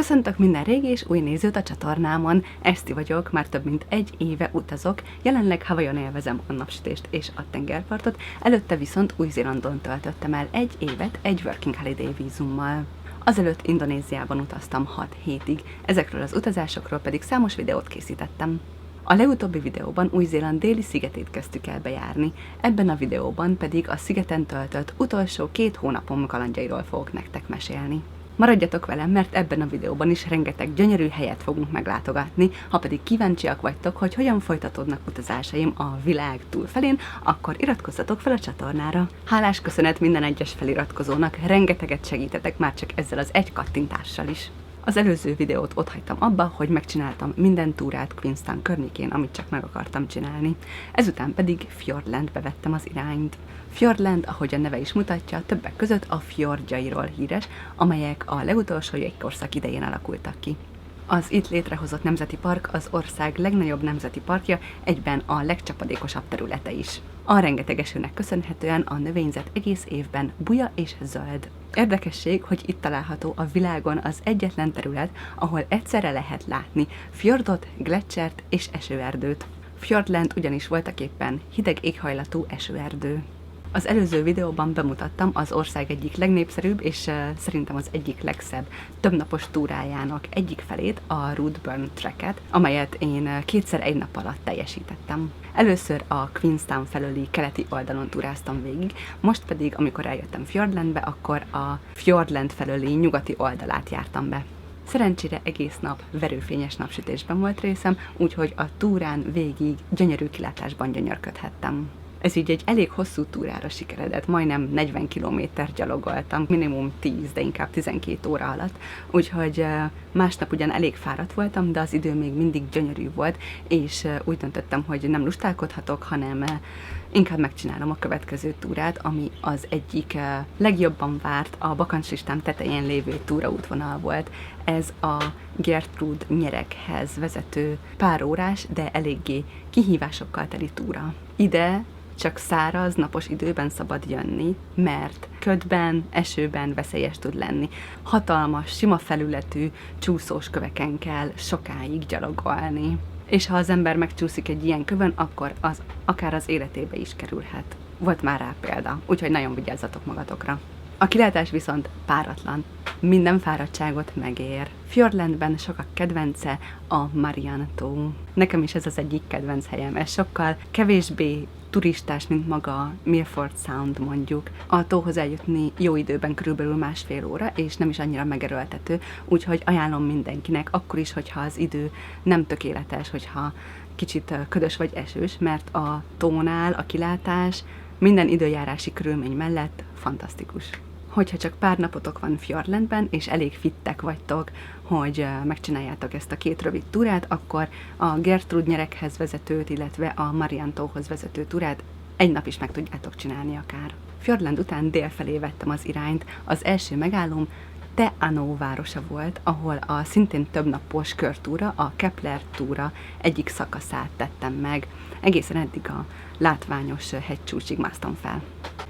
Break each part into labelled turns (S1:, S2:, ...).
S1: Köszöntök minden régi és új nézőt a csatornámon. Eszti vagyok, már több mint egy éve utazok, jelenleg Hawaiion élvezem a napsütést és a tengerpartot, előtte viszont Új-Zélandon töltöttem el egy évet egy Working Holiday vízummal. Azelőtt Indonéziában utaztam 6 hétig, ezekről az utazásokról pedig számos videót készítettem. A legutóbbi videóban Új-Zéland déli szigetét kezdtük el bejárni, ebben a videóban pedig a szigeten töltött utolsó 2 hónapom kalandjairól fogok nektek mesélni. Maradjatok velem, mert ebben a videóban is rengeteg gyönyörű helyet fogunk meglátogatni, ha pedig kíváncsiak vagytok, hogy hogyan folytatódnak utazásaim a világ túlfelén, akkor iratkozzatok fel a csatornára. Hálás köszönet minden egyes feliratkozónak, rengeteget segítetek már csak ezzel az egy kattintással is. Az előző videót otthagytam abba, hogy megcsináltam minden túrát Queenstown környékén, amit csak meg akartam csinálni. Ezután pedig Fiordlandbe vettem az irányt. Fiordland, ahogy a neve is mutatja, többek között a fjordjairól híres, amelyek a legutolsó jégkorszak idején alakultak ki. Az itt létrehozott nemzeti park az ország legnagyobb nemzeti parkja, egyben a legcsapadékosabb területe is. A rengeteg esőnek köszönhetően a növényzet egész évben buja és zöld. Érdekesség, hogy itt található a világon az egyetlen terület, ahol egyszerre lehet látni fjordot, gletschert és esőerdőt. Fiordland ugyanis voltaképpen hideg éghajlatú esőerdő. Az előző videóban bemutattam az ország egyik legnépszerűbb és szerintem az egyik legszebb többnapos túrájának egyik felét, a Roodburn Trek-et, amelyet én 2-szer egy nap alatt teljesítettem. Először a Queenstown felőli keleti oldalon túráztam végig, most pedig, amikor eljöttem Fiordlandbe, akkor a Fiordland felőli nyugati oldalát jártam be. Szerencsére egész nap verőfényes napsütésben volt részem, úgyhogy a túrán végig gyönyörű kilátásban gyönyörködhettem. Ez így egy elég hosszú túrára sikeredett, majdnem 40 kilométer gyalogoltam, minimum 10, de inkább 12 óra alatt, úgyhogy másnap ugyan elég fáradt voltam, de az idő még mindig gyönyörű volt, és úgy döntöttem, hogy nem lustálkodhatok, hanem inkább megcsinálom a következő túrát, ami az egyik legjobban várt, a bakancslistám tetején lévő túraútvonal volt. Ez a Gertrude nyereghez vezető pár órás, de eléggé kihívásokkal teli túra. Ide csak száraz, napos időben szabad jönni, mert ködben, esőben veszélyes tud lenni. Hatalmas, sima felületű, csúszós köveken kell sokáig gyalogolni. És ha az ember megcsúszik egy ilyen kövön, akkor az akár az életébe is kerülhet. Volt már rá példa, úgyhogy nagyon vigyázzatok magatokra. A kilátás viszont páratlan, minden fáradtságot megér. Fiordlandben sokak kedvence a Marian-tó. Nekem is ez az egyik kedvenc helyem, ez sokkal kevésbé turistás, mint maga Milford Sound mondjuk. A tóhoz eljutni jó időben körülbelül 1,5 óra, és nem is annyira megerőltető, úgyhogy ajánlom mindenkinek, akkor is, hogyha az idő nem tökéletes, hogyha kicsit ködös vagy esős, mert a tónál a kilátás minden időjárási körülmény mellett fantasztikus. Hogyha csak pár napotok van Fiordlandben, és elég fittek vagytok, hogy megcsináljátok ezt a 2 rövid túrát, akkor a Gertrude nyereghez vezetőt, illetve a Marian-tóhoz vezető túrát egy nap is meg tudjátok csinálni akár. Fiordland után délfelé vettem az irányt, az első megállóm Te Anau városa volt, ahol a szintén többnapos körtúra, a Kepler túra egyik szakaszát tettem meg. Egészen eddig a látványos hegycsúcsig másztam fel.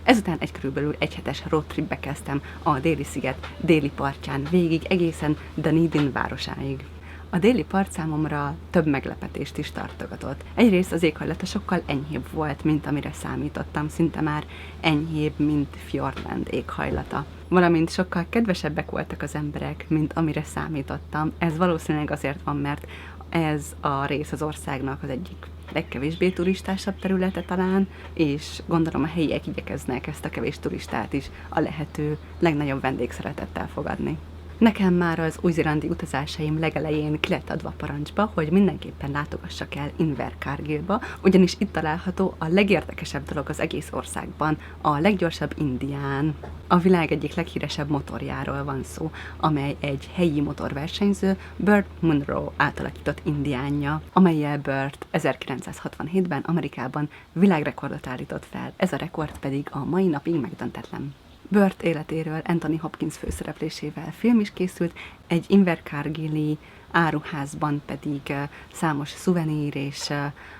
S1: Ezután egy körülbelül 1 hetes roadtripbe kezdtem a déli sziget déli partján végig egészen Dunedin városáig. A déli part számomra több meglepetést is tartogatott. Egyrészt az éghajlata sokkal enyhébb volt, mint amire számítottam, szinte már enyhébb, mint Fiordland éghajlata. Valamint sokkal kedvesebbek voltak az emberek, mint amire számítottam. Ez valószínűleg azért van, mert ez a rész az országnak az egyik legkevésbé turistásabb területe talán, és gondolom a helyiek igyekeznek ezt a kevés turistát is a lehető legnagyobb vendégszeretettel fogadni. Nekem már az új-zélandi utazásaim legelején ki lett adva parancsba, hogy mindenképpen látogassak el Invercargillba, ugyanis itt található a legérdekesebb dolog az egész országban, a leggyorsabb indián. A világ egyik leghíresebb motorjáról van szó, amely egy helyi motorversenyző, Burt Munro átalakított indiánja, amellyel Burt 1967-ben Amerikában világrekordot állított fel, ez a rekord pedig a mai napig megdöntetlen. Burt életéről Anthony Hopkins főszereplésével film is készült, egy Invercargilli áruházban pedig számos szuvenír és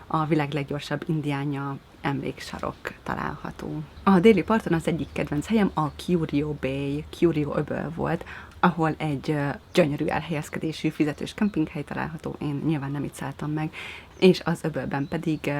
S1: a világ leggyorsabb indiánja emléksarok található. A déli parton az egyik kedvenc helyem a Curio Bay, Curio öböl volt, ahol egy gyönyörű elhelyezkedésű fizetős kempinghely található, én nyilván nem itt szálltam meg, és az öbölben pedig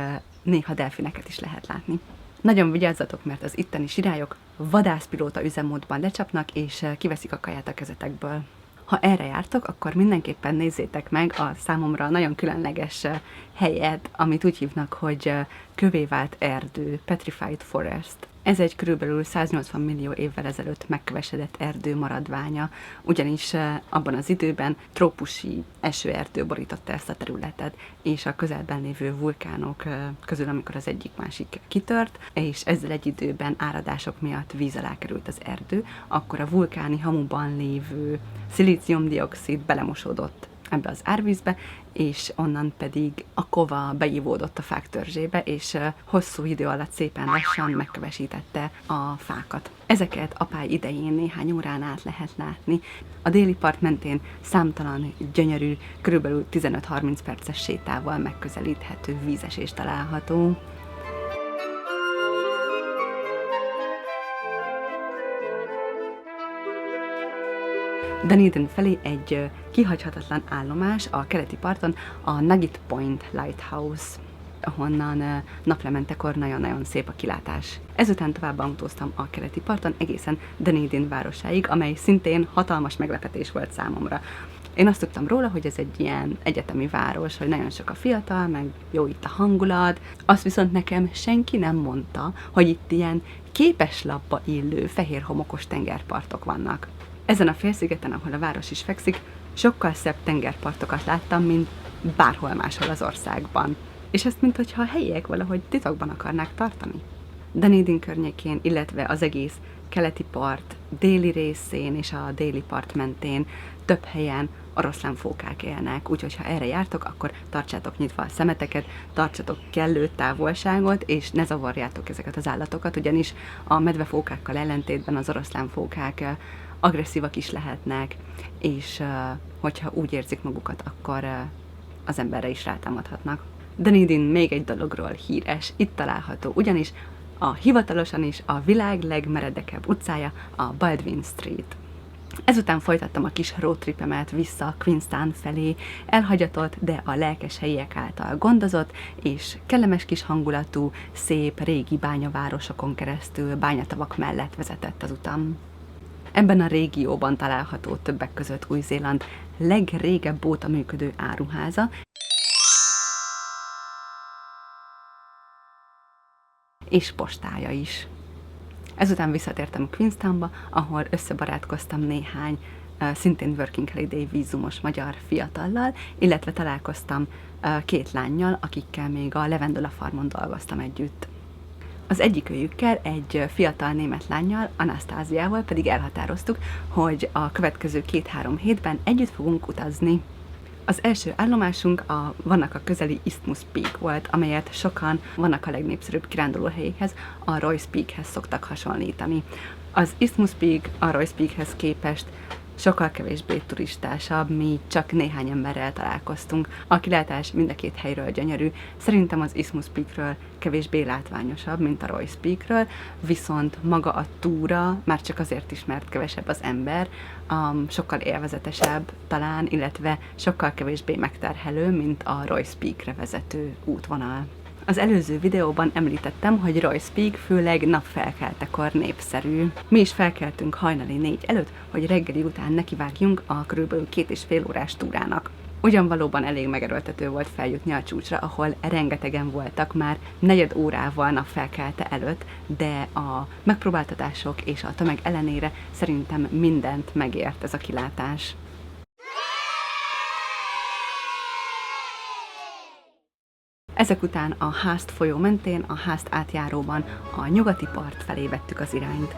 S1: néha delfineket is lehet látni. Nagyon vigyázzatok, mert az itteni sirályok vadászpilóta üzemmódban lecsapnak, és kiveszik a kaját a kezetekből. Ha erre jártok, akkor mindenképpen nézzétek meg a számomra nagyon különleges helyet, amit úgy hívnak, hogy kövé vált erdő, Petrified Forest. Ez egy körülbelül 180 millió évvel ezelőtt megkövesedett erdő maradványa, ugyanis abban az időben trópusi esőerdő borította ezt a területet, és a közelben lévő vulkánok közül, amikor az egyik másik kitört, és ezzel egy időben áradások miatt víz alá került az erdő, akkor a vulkáni hamuban lévő szilícium-dioxid belemosódott ebbe az árvízbe, és onnan pedig a kova beívódott a fák törzsébe, és hosszú idő alatt szépen lassan megkövesítette a fákat. Ezeket apály idején néhány órán át lehet látni. A déli part mentén számtalan gyönyörű, körülbelül 15-30 perces sétával megközelíthető vízesés található. Dunedin felé egy kihagyhatatlan állomás a keleti parton, a Nugget Point Lighthouse, ahonnan naplementekor nagyon-nagyon szép a kilátás. Ezután tovább autóztam a keleti parton egészen Dunedin városáig, amely szintén hatalmas meglepetés volt számomra. Én azt tudtam róla, hogy ez egy ilyen egyetemi város, hogy nagyon sok a fiatal, meg jó itt a hangulat. Azt viszont nekem senki nem mondta, hogy itt ilyen képeslapba illő fehér homokos tengerpartok vannak. Ezen a félszigeten, ahol a város is fekszik, sokkal szebb tengerpartokat láttam, mint bárhol máshol az országban. És ezt minthogyha a helyiek valahogy titokban akarnák tartani. Dunedin környékén, illetve az egész keleti part déli részén és a déli part mentén több helyen oroszlánfókák élnek, úgyhogy ha erre jártok, akkor tartsátok nyitva a szemeteket, tartsatok kellő távolságot, és ne zavarjátok ezeket az állatokat, ugyanis a medvefókákkal ellentétben az oroszlánfókák agresszívak is lehetnek, és hogyha úgy érzik magukat, akkor az emberre is rátámadhatnak. Dunedin még egy dologról híres, itt található ugyanis a hivatalosan is a világ legmeredekebb utcája, a Baldwin Street. Ezután folytattam a kis roadtripemet vissza Queenstown felé, elhagyatott, de a lelkes helyiek által gondozott, és kellemes kis hangulatú, szép, régi bányavárosokon keresztül bányatavak mellett vezetett az utam. Ebben a régióban található többek között Új-Zéland legrégebb óta működő áruháza, és postája is. Ezután visszatértem Queenstownba, ahol összebarátkoztam néhány szintén Working Holiday vízumos magyar fiatallal, illetve találkoztam két lánnyal, akikkel még a Levendula farmon dolgoztam együtt. Az egyikőjükkel, egy fiatal német lánnyal, Anasztáziával pedig elhatároztuk, hogy a következő 2-3 hétben együtt fogunk utazni. Az első állomásunk vannak a közeli Isthmus Peak volt, amelyet sokan vannak a legnépszerűbb kirándulóhelyéhez, a Royce Peakhez szoktak hasonlítani. Az Isthmus Peak a Royce Peakhez képest sokkal kevésbé turistásabb, mi csak néhány emberrel találkoztunk. A kilátás mind a két helyről gyönyörű, szerintem az Isthmus Peakről kevésbé látványosabb, mint a Royce Peakről, viszont maga a túra már csak azért is, mert kevesebb az ember, sokkal élvezetesebb talán, illetve sokkal kevésbé megterhelő, mint a Royce Peakre vezető útvonal. Az előző videóban említettem, hogy Royce Peak főleg napfelkeltekor népszerű. Mi is felkeltünk hajnali 4 előtt, hogy reggeli után nekivágjunk a kb. 2,5 órás túrának. Ugyan valóban elég megerőltető volt feljutni a csúcsra, ahol rengetegen voltak már 4 órával napfelkelte előtt, de a megpróbáltatások és a tömeg ellenére szerintem mindent megért ez a kilátás. Ezek után a Haast folyó mentén, a Haast átjáróban a nyugati part felé vettük az irányt.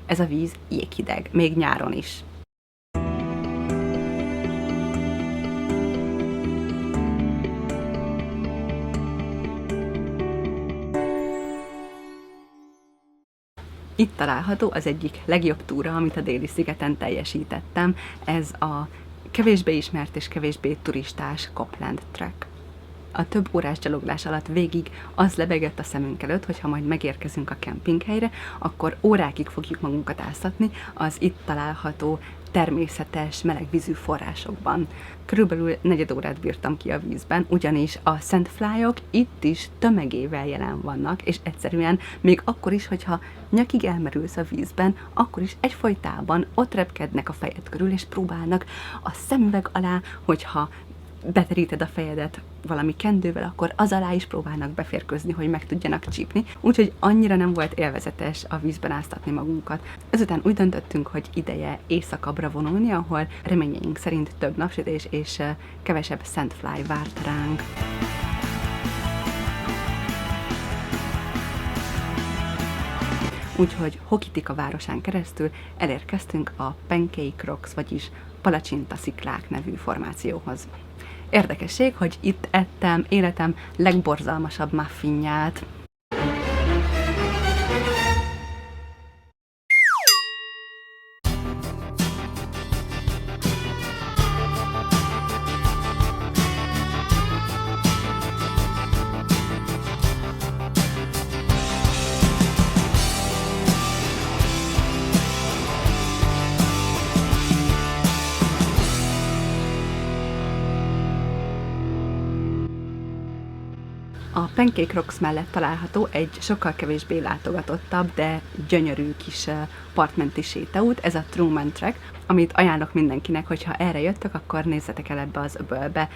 S1: Ez a víz jéghideg, még nyáron is. Itt található az egyik legjobb túra, amit a déli szigeten teljesítettem. Ez a kevésbé ismert és kevésbé turistás Copland Trek. a több órás gyaloglás alatt végig az lebegett a szemünk előtt, hogy ha majd megérkezünk a kempinghelyre, akkor órákig fogjuk magunkat áztatni az itt található természetes, melegvízű forrásokban. Körülbelül 4 órát bírtam ki a vízben, ugyanis a sandflyok itt is tömegével jelen vannak, és egyszerűen még akkor is, hogyha nyakig elmerülsz a vízben, akkor is egyfolytában ott repkednek a fejed körül, és próbálnak a szemüveg alá, hogyha beteríted a fejedet valami kendővel, akkor az alá is próbálnak beférkőzni, hogy meg tudjanak csípni, úgyhogy annyira nem volt élvezetes a vízben áztatni magunkat. Ezután úgy döntöttünk, hogy ideje éjszakabbra vonulni, ahol reményeink szerint több napsütés és kevesebb sandfly várt ránk. Úgyhogy Hokitika városán keresztül elérkeztünk a Pancake Rocks, vagyis palacsinta sziklák nevű formációhoz. Érdekesség, hogy itt ettem életem legborzalmasabb muffinját. A Pancake Rocks mellett található egy sokkal kevésbé látogatottabb, de gyönyörű kis partmenti sétaút, ez a Truman Track, amit ajánlok mindenkinek, hogyha erre jöttök, akkor nézzetek el ebbe az öbölbe.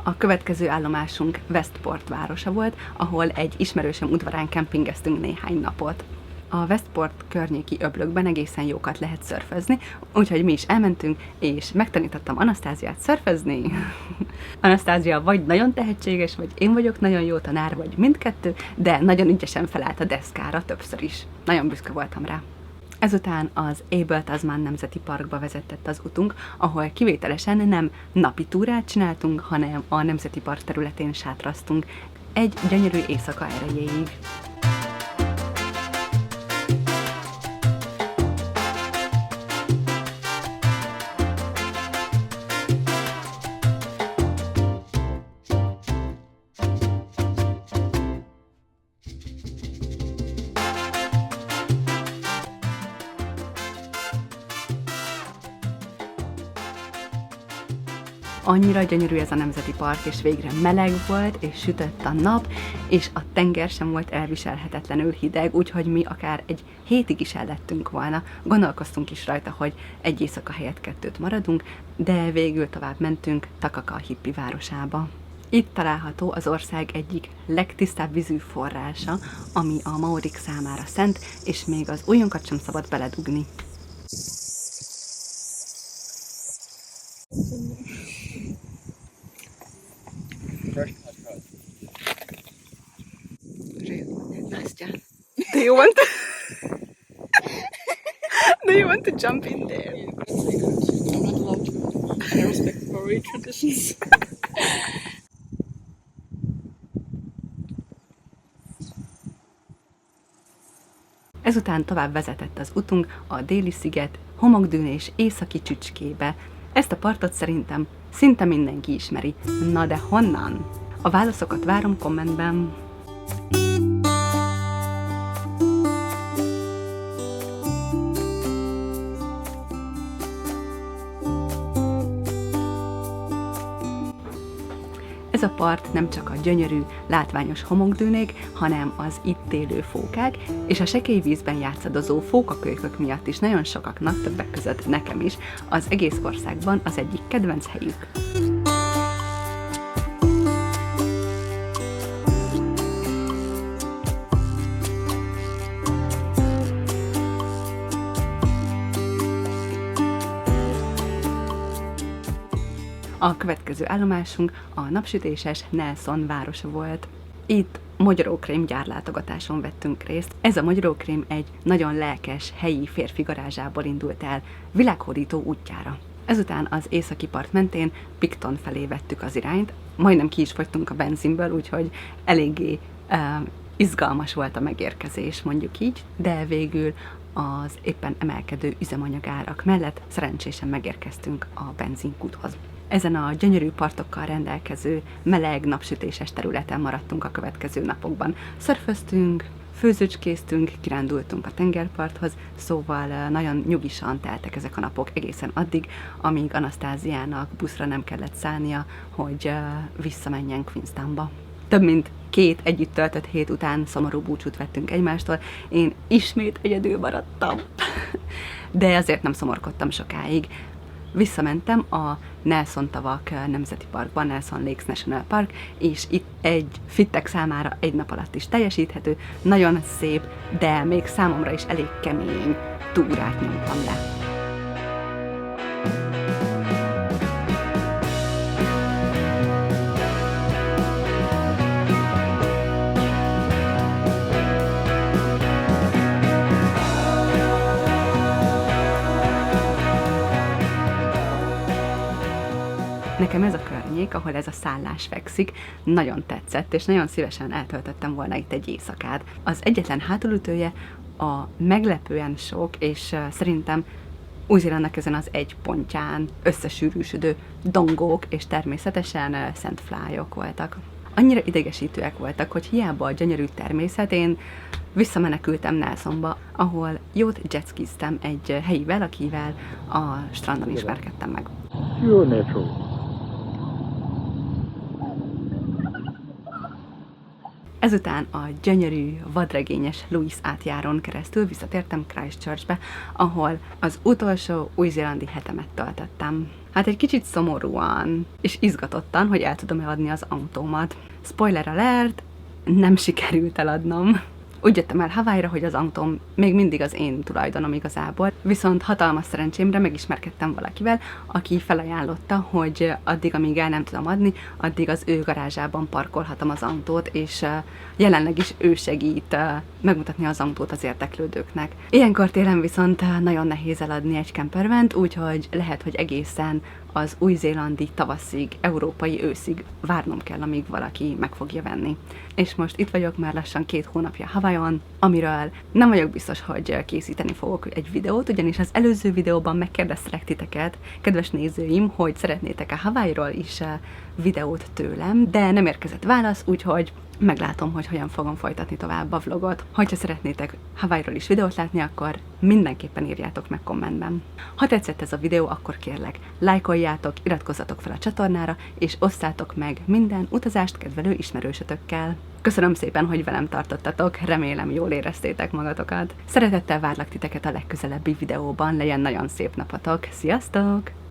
S1: A következő állomásunk Westport városa volt, ahol egy ismerősöm udvarán kempingeztünk néhány napot. A Westport környéki öblökben egészen jókat lehet szörfözni, úgyhogy mi is elmentünk, és megtanítottam Anasztáziát szörfözni. Anasztázia vagy nagyon tehetséges, vagy én vagyok nagyon jó tanár, vagy mindkettő, de nagyon ügyesen felállt a deszkára többször is. Nagyon büszke voltam rá. Ezután az Abel Tasman Nemzeti Parkba vezetett az utunk, ahol kivételesen nem napi túrát csináltunk, hanem a Nemzeti Park területén sátraztunk egy gyönyörű éjszaka erejéig. Annyira gyönyörű ez a nemzeti park, és végre meleg volt, és sütött a nap, és a tenger sem volt elviselhetetlenül hideg, úgyhogy mi akár egy hétig is ellettünk volna. Gondolkoztunk is rajta, hogy egy éjszaka helyett 2 maradunk, de végül tovább mentünk Takaka hippi városába. Itt található az ország egyik legtisztább vízű forrása, ami a maorik számára szent, és még az ujjunkat sem szabad beledugni. Nastya, do you want to jump in there?
S2: I'm not allowed to. I respect Maori traditions.
S1: Ezután tovább vezetett az utunk a déli sziget homokdűn és északi csücskébe. Ezt a partot szerintem szinte mindenki ismeri. Na de honnan? A válaszokat várom kommentben. Ez a part nem csak a gyönyörű, látványos homokdűnék, hanem az itt élő fókák, és a sekély vízben játszadozó fókakölykök miatt is nagyon sokaknak, többek között nekem is, az egész országban az egyik kedvenc helyük. A következő állomásunk a napsütéses Nelson városa volt. Itt mogyorókrém gyárlátogatáson vettünk részt. Ez a mogyorókrém egy nagyon lelkes helyi férfi garázsából indult el világhódító útjára. Ezután az északi part mentén Picton felé vettük az irányt, majdnem ki is fogytunk a benzinből, úgyhogy eléggé izgalmas volt a megérkezés, mondjuk így, de végül az éppen emelkedő üzemanyagárak mellett szerencsésen megérkeztünk a benzinkúthoz. Ezen a gyönyörű partokkal rendelkező, meleg, napsütéses területen maradtunk a következő napokban. Szörföztünk, főzőcskéztünk, kirándultunk a tengerparthoz, szóval nagyon nyugisan teltek ezek a napok egészen addig, amíg Anasztáziának buszra nem kellett szállnia, hogy visszamenjen Queenstownba. Több mint 2 együtt töltött hét után szomorú búcsút vettünk egymástól, én ismét egyedül maradtam. De azért nem szomorkodtam sokáig. Visszamentem a Nelson tavak nemzeti parkba, Nelson Lakes National Park, és itt egy fittek számára egy nap alatt is teljesíthető, nagyon szép, de még számomra is elég kemény túrát nyomtam le. Nekem ez a környék, ahol ez a szállás fekszik, nagyon tetszett, és nagyon szívesen eltöltöttem volna itt egy éjszakát. Az egyetlen hátulütője a meglepően sok, és szerintem Új-Zélandnak ezen az egy pontján összesűrűsödő dongók, és természetesen sandflyok voltak. Annyira idegesítőek voltak, hogy hiába a gyönyörű természet, én visszamenekültem Nelsonba, ahol jót jetskiztem egy helyivel, akivel a strandon ismerkedtem meg.
S3: Pure natural.
S1: Ezután a gyönyörű, vadregényes Louis átjáron keresztül visszatértem Christchurchbe, ahol az utolsó új-zélandi hetemet töltöttem. Hát egy kicsit szomorúan és izgatottan, hogy el tudom-e adni az autómat. Spoiler alert, nem sikerült eladnom. Úgy jöttem el Hawaii-ra, hogy az autóm még mindig az én tulajdonom igazából, viszont hatalmas szerencsémre megismerkedtem valakivel, aki felajánlotta, hogy addig, amíg el nem tudom adni, addig az ő garázsában parkolhatom az autót, és jelenleg is ő segít megmutatni az autót az érdeklődőknek. Ilyenkor télen viszont nagyon nehéz eladni egy campervant, úgyhogy lehet, hogy egészen az új-zélandi tavaszig, európai őszig várnom kell, amíg valaki meg fogja venni. És most itt vagyok már lassan 2 hónapja Hawaiion, amiről nem vagyok biztos, hogy készíteni fogok egy videót, ugyanis az előző videóban megkérdeztelek titeket, kedves nézőim, hogy szeretnétek-e Hawaiiról is videót tőlem, de nem érkezett válasz, úgyhogy meglátom, hogy hogyan fogom folytatni tovább a vlogot. Ha szeretnétek Hawaiiról is videót látni, akkor mindenképpen írjátok meg kommentben. Ha tetszett ez a videó, akkor kérlek, lájkoljátok, iratkozzatok fel a csatornára, és osszátok meg minden utazást kedvelő ismerősötökkel. Köszönöm szépen, hogy velem tartottatok, remélem jól éreztétek magatokat. Szeretettel várlak titeket a legközelebbi videóban, legyen nagyon szép napotok, sziasztok!